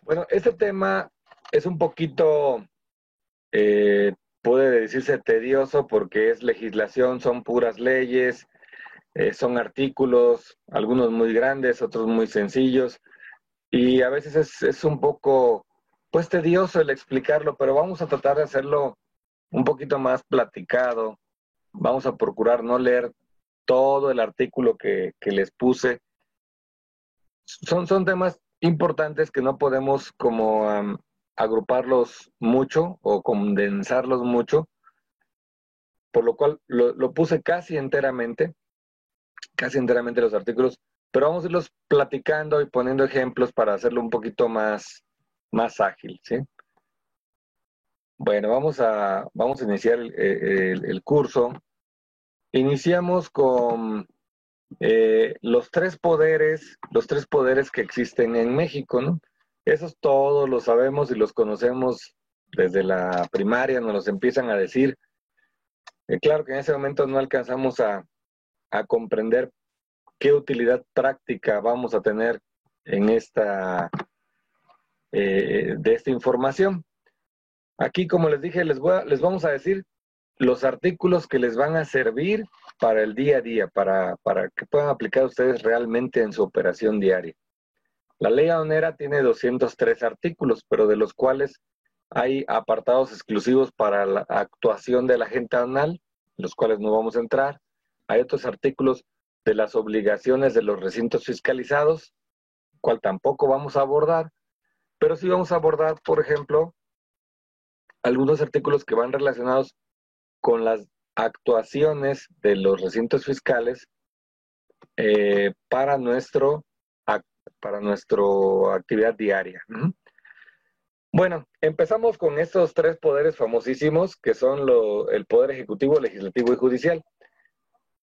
Bueno, este tema es un poquito, puede decirse tedioso porque es legislación, son puras leyes, son artículos, algunos muy grandes, otros muy sencillos, y a veces es un poco, pues tedioso el explicarlo, pero vamos a tratar de hacerlo un poquito más platicado. Vamos a procurar no leer todo el artículo que les puse. Son temas importantes que no podemos como agruparlos mucho o condensarlos mucho, por lo cual lo puse casi enteramente los artículos, pero vamos a irlos platicando y poniendo ejemplos para hacerlo un poquito más ágil, ¿sí? Bueno, vamos a iniciar el curso. Iniciamos con los tres poderes que existen en México, ¿no? Esos todos los sabemos y los conocemos desde la primaria, nos los empiezan a decir. Claro que en ese momento no alcanzamos a comprender qué utilidad práctica vamos a tener en de esta información. Aquí, como les dije, les vamos a decir los artículos que les van a servir para el día a día, para que puedan aplicar ustedes realmente en su operación diaria. La ley aduanera tiene 203 artículos, pero de los cuales hay apartados exclusivos para la actuación del agente aduanal, los cuales no vamos a entrar. Hay otros artículos de las obligaciones de los recintos fiscalizados, cual tampoco vamos a abordar, pero sí vamos a abordar, por ejemplo, algunos artículos que van relacionados con las actuaciones de los recintos fiscales para nuestra actividad diaria. Bueno, empezamos con estos tres poderes famosísimos que son el Poder Ejecutivo, Legislativo y Judicial.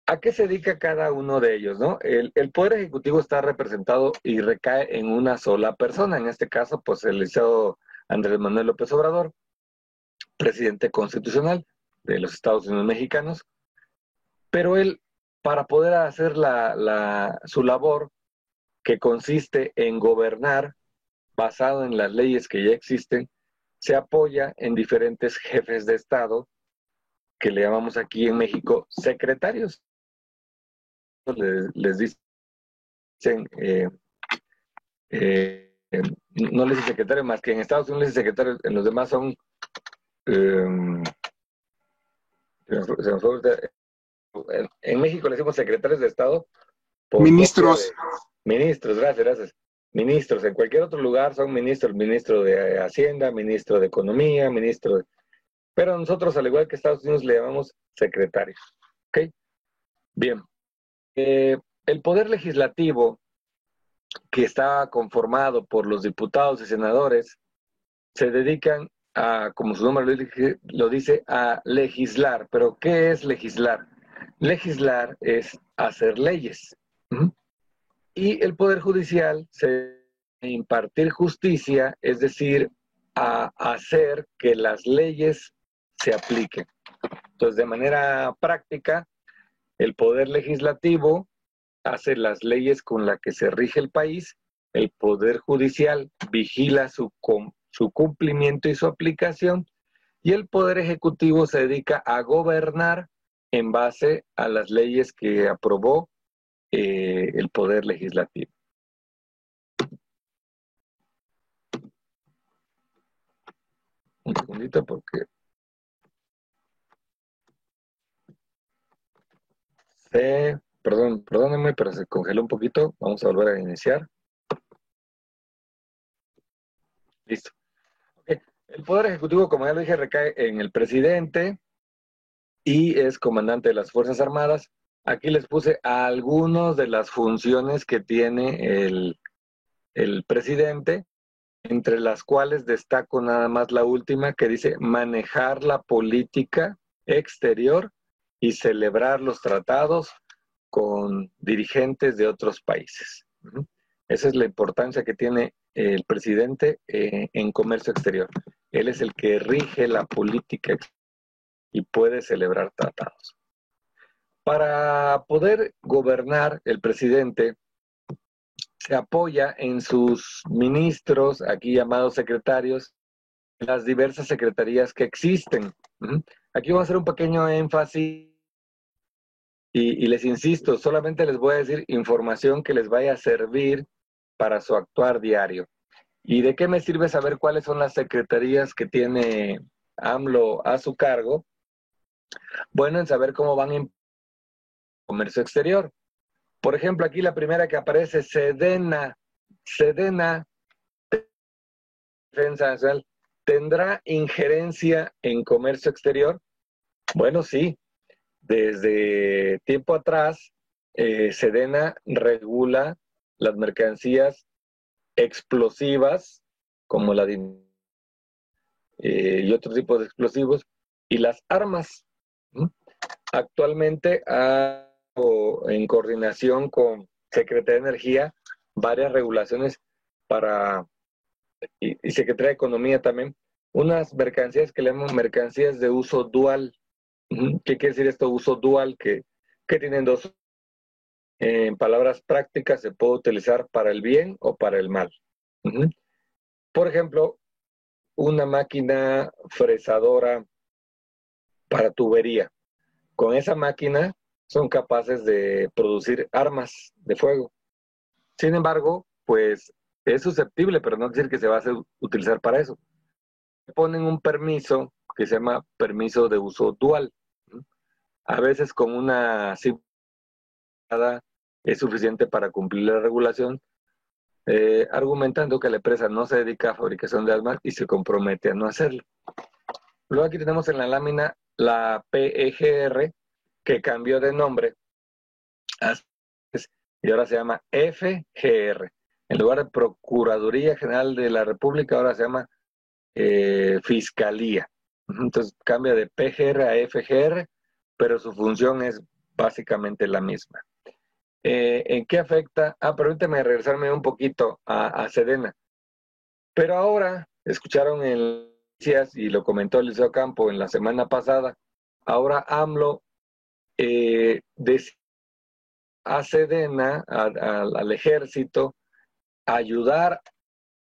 ¿A qué se dedica cada uno de ellos, no? El Poder Ejecutivo está representado y recae en una sola persona, en este caso, pues el licenciado Andrés Manuel López Obrador, presidente constitucional de los Estados Unidos mexicanos, pero él, para poder hacer su labor, que consiste en gobernar basado en las leyes que ya existen, se apoya en diferentes jefes de Estado, que le llamamos aquí en México secretarios. Les dicen, no les dice secretario, más que en Estados Unidos les dice secretario, en los demás son, eh, en México le decimos secretarios de Estado por copia de Ministros. ministros, gracias. Ministros, en cualquier otro lugar son ministros, ministro de Hacienda, ministro de Economía, pero nosotros, al igual que Estados Unidos, le llamamos secretarios. ¿Ok? Bien. El poder legislativo, que está conformado por los diputados y senadores, se dedican a, como su nombre lo dice, a legislar. ¿Pero qué es legislar? Legislar es hacer leyes. ¿Mm? Y el Poder Judicial se impartir justicia, es decir, a hacer que las leyes se apliquen. Entonces, de manera práctica, el Poder Legislativo hace las leyes con las que se rige el país, el Poder Judicial vigila su cumplimiento y su aplicación, y el Poder Ejecutivo se dedica a gobernar en base a las leyes que aprobó el Poder Legislativo. Un segundito porque perdónenme, pero se congeló un poquito. Vamos a volver a iniciar. Listo. Okay. El Poder Ejecutivo, como ya lo dije, recae en el presidente y es comandante de las Fuerzas Armadas. Aquí les puse algunas de las funciones que tiene el presidente, entre las cuales destaco nada más la última que dice manejar la política exterior y celebrar los tratados con dirigentes de otros países. Esa es la importancia que tiene el presidente en comercio exterior. Él es el que rige la política y puede celebrar tratados. Para poder gobernar, el presidente se apoya en sus ministros, aquí llamados secretarios, las diversas secretarías que existen. Aquí voy a hacer un pequeño énfasis y les insisto, solamente les voy a decir información que les vaya a servir para su actuar diario. ¿Y de qué me sirve saber cuáles son las secretarías que tiene AMLO a su cargo? Bueno, en saber cómo van en comercio exterior. Por ejemplo, aquí la primera que aparece, Sedena. Sedena, Defensa Nacional, ¿tendrá injerencia en comercio exterior? Bueno, sí. Desde tiempo atrás, Sedena regula las mercancías explosivas, como y otros tipos de explosivos, y las armas. Actualmente, en coordinación con Secretaría de Energía, varias regulaciones para, y Secretaría de Economía también, unas mercancías que le llamamos mercancías de uso dual. ¿Qué quiere decir esto, uso dual? Que tienen dos. En palabras prácticas, se puede utilizar para el bien o para el mal. Por ejemplo, una máquina fresadora para tubería. Con esa máquina son capaces de producir armas de fuego. Sin embargo, pues es susceptible, pero no quiere decir que se va a utilizar para eso. Ponen un permiso que se llama permiso de uso dual. A veces con una simple es suficiente para cumplir la regulación, argumentando que la empresa no se dedica a fabricación de armas y se compromete a no hacerlo. Luego aquí tenemos en la lámina la PEGR, que cambió de nombre y ahora se llama FGR. En lugar de Procuraduría General de la República, ahora se llama Fiscalía. Entonces cambia de PGR a FGR, pero su función es básicamente la misma. ¿En qué afecta? Permíteme regresarme un poquito a Sedena. Pero ahora, escucharon en noticias y lo comentó Eliseo Campo en la semana pasada, ahora AMLO a Sedena, al ejército, ayudar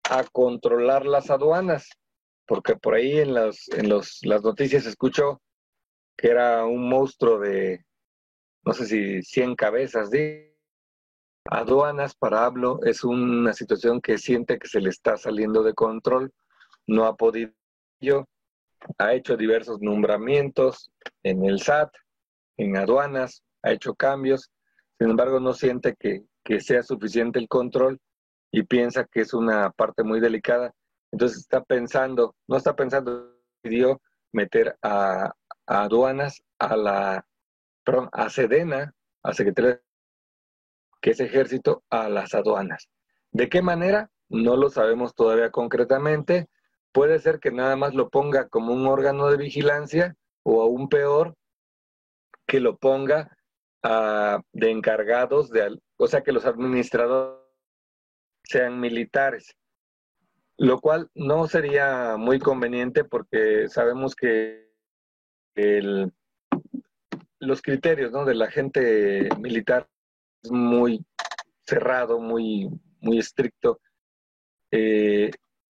a controlar las aduanas, porque por ahí las noticias se escuchó que era un monstruo de, no sé si 100 cabezas. Aduanas para AMLO es una situación que siente que se le está saliendo de control, no ha podido, ha hecho diversos nombramientos en el SAT, en aduanas, ha hecho cambios, sin embargo no siente que sea suficiente el control y piensa que es una parte muy delicada. Entonces no está pensando, decidió meter a aduanas, a Sedena, a Secretaría, que es ejército, a las aduanas. ¿De qué manera? No lo sabemos todavía concretamente. Puede ser que nada más lo ponga como un órgano de vigilancia o aún peor, que lo ponga de encargados, o sea, que los administradores sean militares, lo cual no sería muy conveniente porque sabemos que los criterios, ¿no?, de la gente militar es muy cerrado, muy estricto.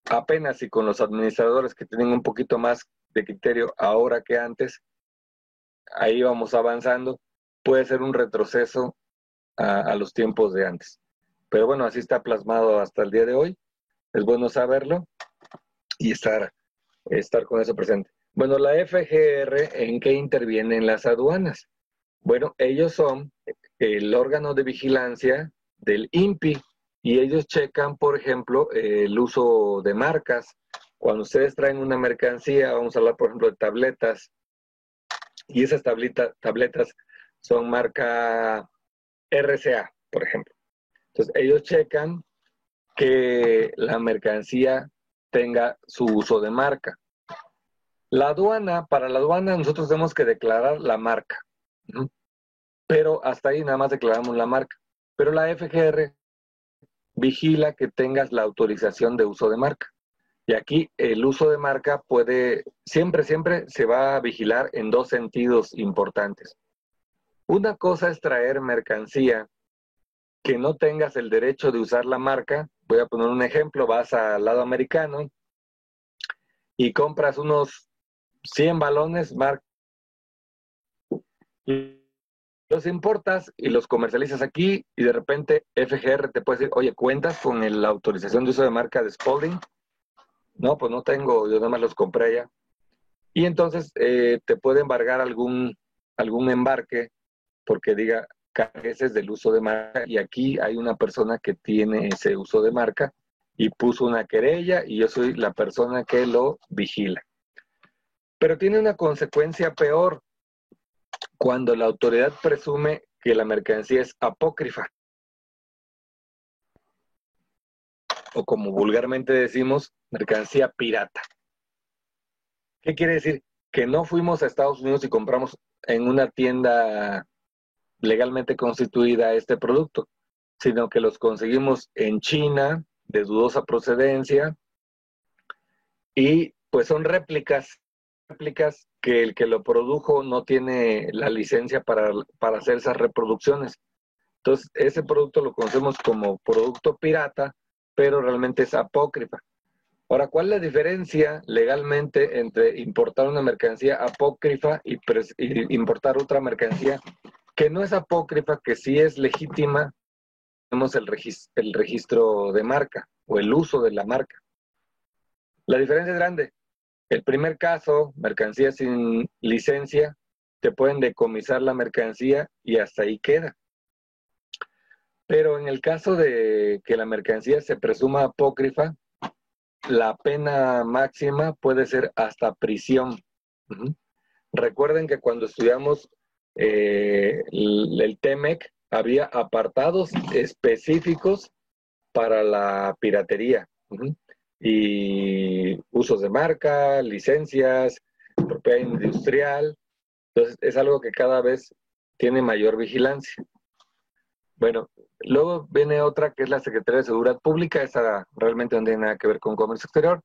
Apenas y con los administradores que tienen un poquito más de criterio ahora que antes, ahí vamos avanzando, puede ser un retroceso a los tiempos de antes. Pero bueno, así está plasmado hasta el día de hoy. Es bueno saberlo y estar con eso presente. Bueno, la FGR, ¿en qué intervienen las aduanas? Bueno, ellos son el órgano de vigilancia del INPI y ellos checan, por ejemplo, el uso de marcas. Cuando ustedes traen una mercancía, vamos a hablar, por ejemplo, de tabletas, y esas tabletas son marca RCA, por ejemplo. Entonces, ellos checan que la mercancía tenga su uso de marca. Para la aduana nosotros tenemos que declarar la marca, ¿no? Pero hasta ahí nada más declaramos la marca. Pero la FGR vigila que tengas la autorización de uso de marca. Y aquí el uso de marca siempre se va a vigilar en dos sentidos importantes. Una cosa es traer mercancía que no tengas el derecho de usar la marca. Voy a poner un ejemplo, vas al lado americano y compras unos 100 balones, y los importas y los comercializas aquí y de repente FGR te puede decir, oye, ¿cuentas con la autorización de uso de marca de Spalding? No, pues no tengo, yo nada más los compré allá. Y entonces te puede embargar algún embarque porque diga careces del uso de marca y aquí hay una persona que tiene ese uso de marca y puso una querella y yo soy la persona que lo vigila. Pero tiene una consecuencia peor cuando la autoridad presume que la mercancía es apócrifa o como vulgarmente decimos, mercancía pirata. ¿Qué quiere decir? Que no fuimos a Estados Unidos y compramos en una tienda legalmente constituida este producto, sino que los conseguimos en China, de dudosa procedencia, y pues son réplicas que el que lo produjo no tiene la licencia para hacer esas reproducciones. Entonces, ese producto lo conocemos como producto pirata, pero realmente es apócrifa. Ahora, ¿cuál es la diferencia legalmente entre importar una mercancía apócrifa y importar otra mercancía que no es apócrifa, que sí es legítima? Tenemos el registro de marca o el uso de la marca. La diferencia es grande. El primer caso, mercancía sin licencia, te pueden decomisar la mercancía y hasta ahí queda. Pero en el caso de que la mercancía se presuma apócrifa, la pena máxima puede ser hasta prisión. Recuerden que cuando estudiamos el TEMEC, había apartados específicos para la piratería. Y usos de marca, licencias, propiedad industrial. Entonces, es algo que cada vez tiene mayor vigilancia. Bueno, luego viene otra que es la Secretaría de Seguridad Pública. Esa realmente no tiene nada que ver con comercio exterior.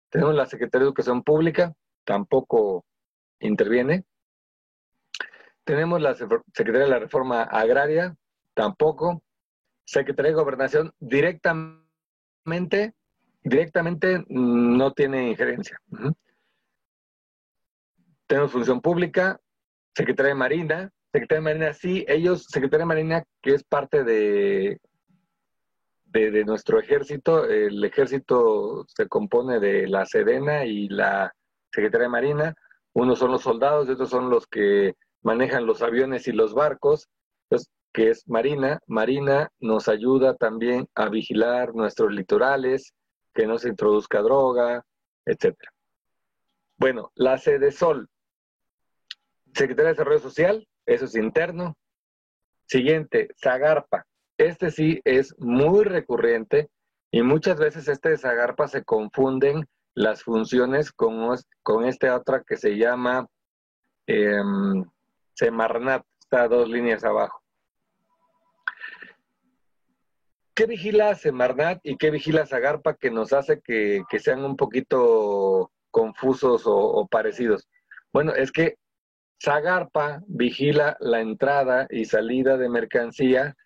Tenemos la Secretaría de Educación Pública, tampoco interviene. Tenemos la Secretaría de la Reforma Agraria, tampoco. Secretaría de Gobernación, directamente no tiene injerencia. Tenemos Función Pública, Secretaría de Marina. Secretaría de Marina, sí, Secretaría de Marina, que es parte de nuestro ejército. El ejército se compone de la Sedena y la Secretaría de Marina. Unos son los soldados y otros son los que manejan los aviones y los barcos. Entonces, que es Marina. Marina nos ayuda también a vigilar nuestros litorales, que no se introduzca droga, etcétera. Bueno, la Sedesol, Secretaría de Desarrollo Social, eso es interno. Siguiente, Zagarpa. Este sí es muy recurrente y muchas veces de Zagarpa se confunden las funciones con esta otra que se llama Semarnat, está 2 líneas abajo. ¿Qué vigila Semarnat y qué vigila Zagarpa que nos hace que sean un poquito confusos o parecidos? Bueno, es que Zagarpa vigila la entrada y salida de mercancía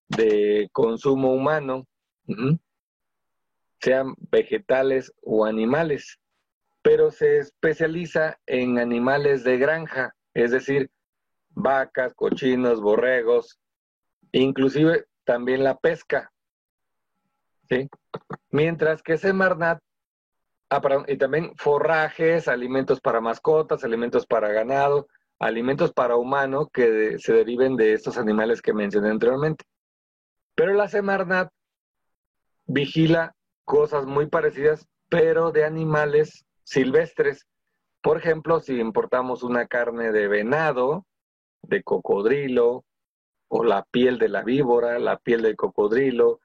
de consumo humano, sean vegetales o animales, pero se especializa en animales de granja, es decir, vacas, cochinos, borregos, inclusive también la pesca, ¿sí? Mientras que Semarnat, y también forrajes, alimentos para mascotas, alimentos para ganado, alimentos para humano que se deriven de estos animales que mencioné anteriormente. Pero la Semarnat vigila cosas muy parecidas, pero de animales silvestres. Por ejemplo, si importamos una carne de venado, de cocodrilo, o la piel de la víbora, la piel del cocodrilo,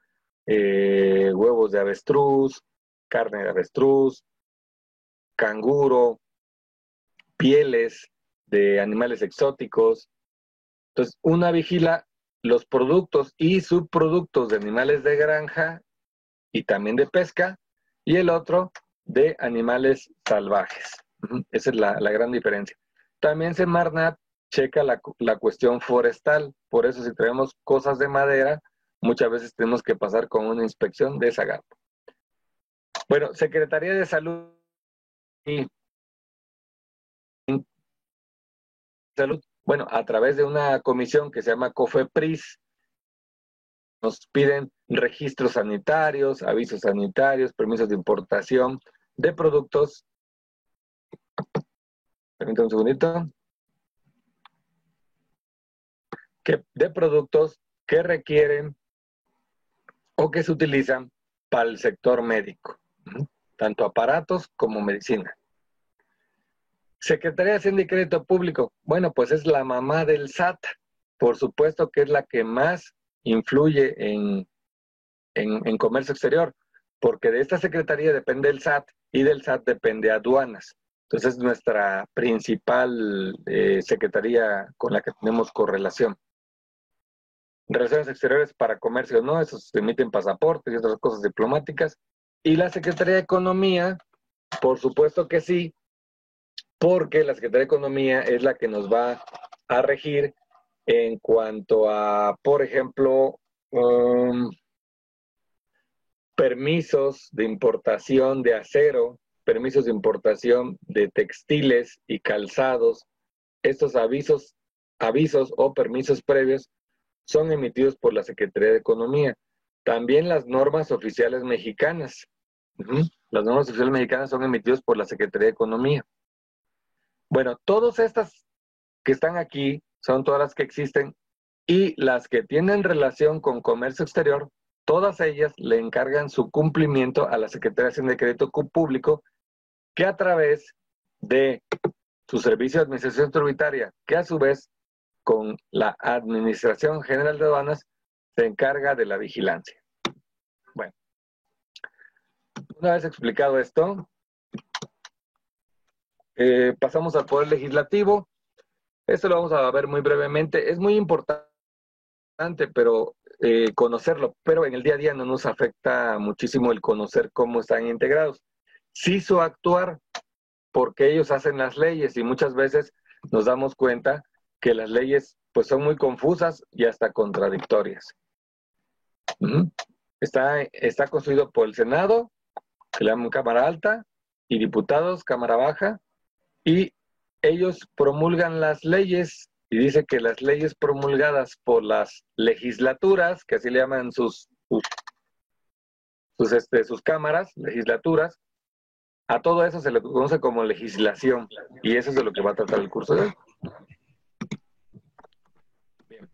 huevos de avestruz, carne de avestruz, canguro, pieles de animales exóticos. Entonces, una vigila los productos y subproductos de animales de granja y también de pesca, y el otro de animales salvajes. Esa es la gran diferencia. También Semarnat checa la cuestión forestal, por eso si traemos cosas de madera, muchas veces tenemos que pasar con una inspección de SAGAP. Bueno, Secretaría de Salud y Salud, bueno, a través de una comisión que se llama COFEPRIS, nos piden registros sanitarios, avisos sanitarios, permisos de importación de productos. Permítame un segundito. De productos que requieren o que se utilizan para el sector médico, tanto aparatos como medicina. Secretaría de Hacienda y Crédito Público, bueno, pues es la mamá del SAT, por supuesto que es la que más influye en comercio exterior, porque de esta secretaría depende el SAT y del SAT depende aduanas. Entonces es nuestra principal secretaría con la que tenemos correlación. Relaciones exteriores para comercio, ¿no? Esos se emiten pasaportes y otras cosas diplomáticas. Y la Secretaría de Economía, por supuesto que sí, porque la Secretaría de Economía es la que nos va a regir en cuanto a, por ejemplo, permisos de importación de acero, permisos de importación de textiles y calzados. Estos avisos o permisos previos son emitidos por la Secretaría de Economía. También las normas oficiales mexicanas. Las normas oficiales mexicanas son emitidas por la Secretaría de Economía. Bueno, todas estas que están aquí son todas las que existen y las que tienen relación con comercio exterior, todas ellas le encargan su cumplimiento a la Secretaría de Hacienda y Crédito Público, que a través de su servicio de administración tributaria, que a su vez con la Administración General de Aduanas se encarga de la vigilancia. Bueno, una vez explicado esto, pasamos al Poder Legislativo. Esto lo vamos a ver muy brevemente. Es muy importante, pero conocerlo, pero en el día a día no nos afecta muchísimo el conocer cómo están integrados. Sí su actuar, porque ellos hacen las leyes y muchas veces nos damos cuenta que las leyes pues son muy confusas y hasta contradictorias. Está construido por el Senado, que le llaman Cámara Alta, y diputados, Cámara Baja, y ellos promulgan las leyes, y dice que las leyes promulgadas por las legislaturas, que así le llaman sus cámaras, legislaturas, a todo eso se le conoce como legislación, y eso es de lo que va a tratar el curso de hoy. Bien.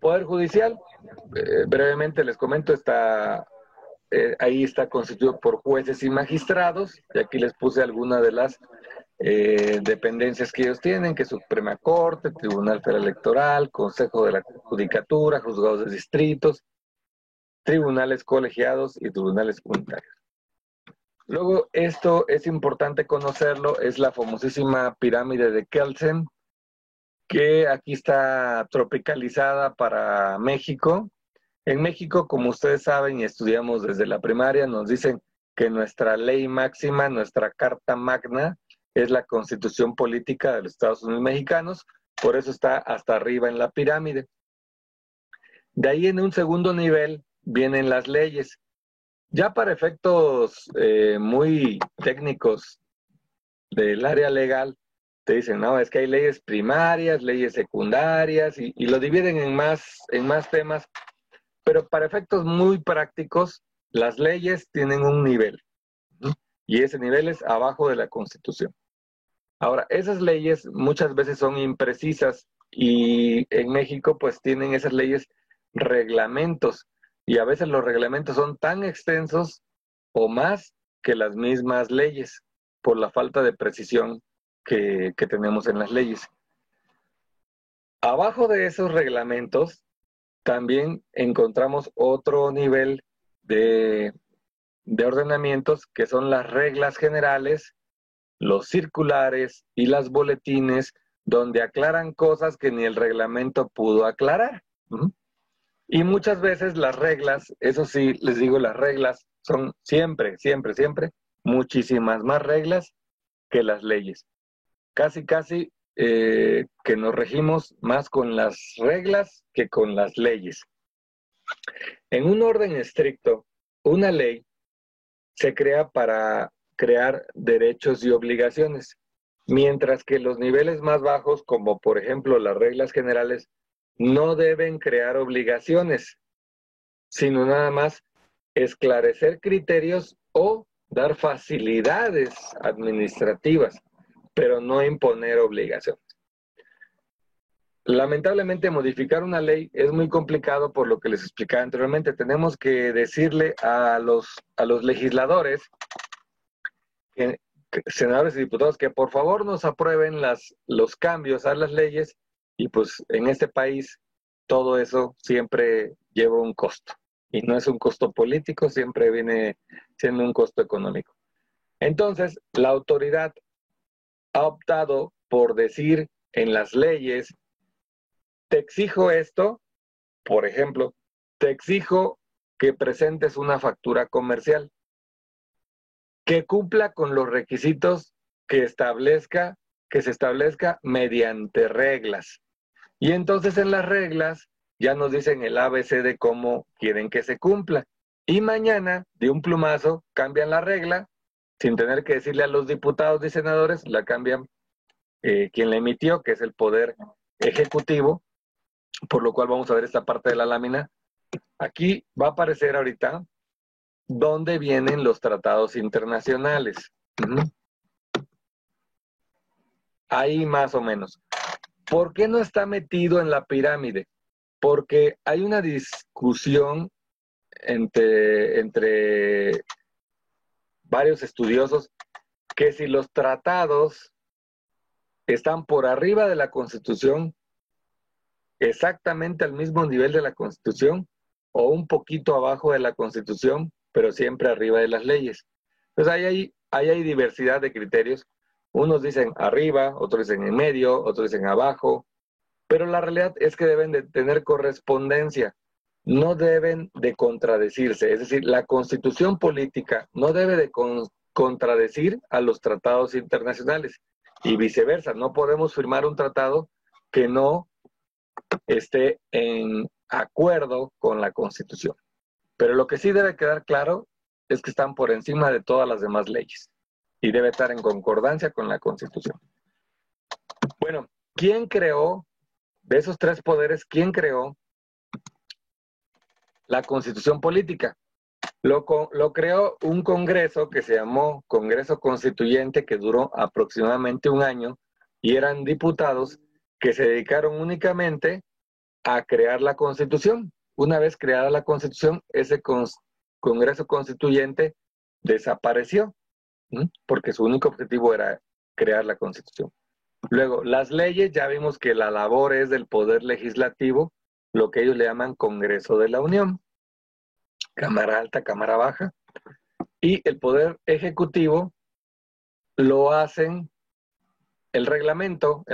Poder Judicial, brevemente les comento, ahí está constituido por jueces y magistrados, y aquí les puse algunas de las dependencias que ellos tienen, que es Suprema Corte, Tribunal Federal Electoral, Consejo de la Judicatura, Juzgados de Distritos, Tribunales Colegiados y Tribunales Unitarios. Luego, esto es importante conocerlo, es la famosísima pirámide de Kelsen, que aquí está tropicalizada para México. En México, como ustedes saben y estudiamos desde la primaria, nos dicen que nuestra ley máxima, nuestra carta magna, es la Constitución Política de los Estados Unidos Mexicanos, por eso está hasta arriba en la pirámide. De ahí en un segundo nivel vienen las leyes. Ya para efectos muy técnicos del área legal, te dicen, no, es que hay leyes primarias, leyes secundarias, y lo dividen en más temas, pero para efectos muy prácticos, las leyes tienen un nivel, y ese nivel es abajo de la Constitución. Ahora, esas leyes muchas veces son imprecisas, y en México pues tienen esas leyes reglamentos, y a veces los reglamentos son tan extensos o más que las mismas leyes, por la falta de precisión que tenemos en las leyes. Abajo de esos reglamentos también encontramos otro nivel de ordenamientos, que son las reglas generales, los circulares y las boletines, donde aclaran cosas que ni el reglamento pudo aclarar. Y muchas veces las reglas, eso sí, les digo, las reglas son siempre muchísimas más reglas que las leyes. Casi que nos regimos más con las reglas que con las leyes. En un orden estricto, una ley se crea para crear derechos y obligaciones, mientras que los niveles más bajos, como por ejemplo las reglas generales, no deben crear obligaciones, sino nada más esclarecer criterios o dar facilidades administrativas, pero no imponer obligaciones. Lamentablemente, modificar una ley es muy complicado por lo que les explicaba anteriormente. Tenemos que decirle a los legisladores, senadores y diputados, que por favor nos aprueben los cambios a las leyes, y pues en este país todo eso siempre lleva un costo. Y no es un costo político, siempre viene siendo un costo económico. Entonces, la autoridad ha optado por decir en las leyes: te exijo esto, por ejemplo, te exijo que presentes una factura comercial que cumpla con los requisitos que se establezca mediante reglas. Y entonces en las reglas ya nos dicen el ABC de cómo quieren que se cumpla. Y mañana, de un plumazo, cambian la regla, sin tener que decirle a los diputados y senadores, la cambian quien la emitió, que es el Poder Ejecutivo, por lo cual vamos a ver esta parte de la lámina. Aquí va a aparecer ahorita dónde vienen los tratados internacionales. Ahí más o menos. ¿Por qué no está metido en la pirámide? Porque hay una discusión entre varios estudiosos que si los tratados están por arriba de la Constitución, exactamente al mismo nivel de la Constitución, o un poquito abajo de la Constitución, pero siempre arriba de las leyes. Entonces ahí hay diversidad de criterios. Unos dicen arriba, otros dicen en medio, otros dicen abajo, pero la realidad es que deben de tener correspondencia, no deben de contradecirse. Es decir, la Constitución política no debe de contradecir a los tratados internacionales, y viceversa. No podemos firmar un tratado que no esté en acuerdo con la Constitución. Pero lo que sí debe quedar claro es que están por encima de todas las demás leyes y debe estar en concordancia con la Constitución. Bueno, ¿quién creó, de esos tres poderes, quién creó la Constitución política? Lo creó un congreso que se llamó Congreso Constituyente, que duró aproximadamente un año, y eran diputados que se dedicaron únicamente a crear la Constitución. Una vez creada la Constitución, ese Congreso Constituyente desapareció, porque su único objetivo era crear la Constitución. Luego, las leyes, ya vimos que la labor es del Poder Legislativo, lo que ellos le llaman Congreso de la Unión, Cámara Alta, Cámara Baja, y el Poder Ejecutivo lo hacen el reglamento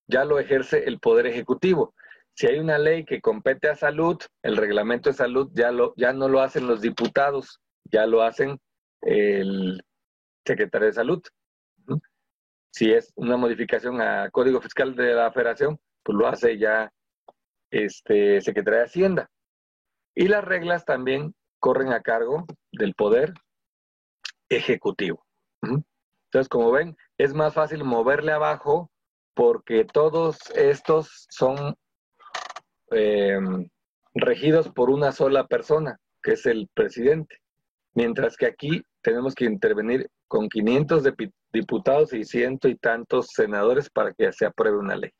ya lo ejerce el Poder Ejecutivo. Si hay una ley que compete a salud, el reglamento de salud ya no lo hacen los diputados, ya lo hacen el secretario de salud. Si es una modificación a Código Fiscal de la Federación, pues lo hace ya Secretaría de Hacienda. Y las reglas también corren a cargo del Poder Ejecutivo. Entonces, como ven, es más fácil moverle abajo porque todos estos son regidos por una sola persona, que es el presidente. Mientras que aquí tenemos que intervenir con 500 diputados y 100 y tantos senadores para que se apruebe una ley.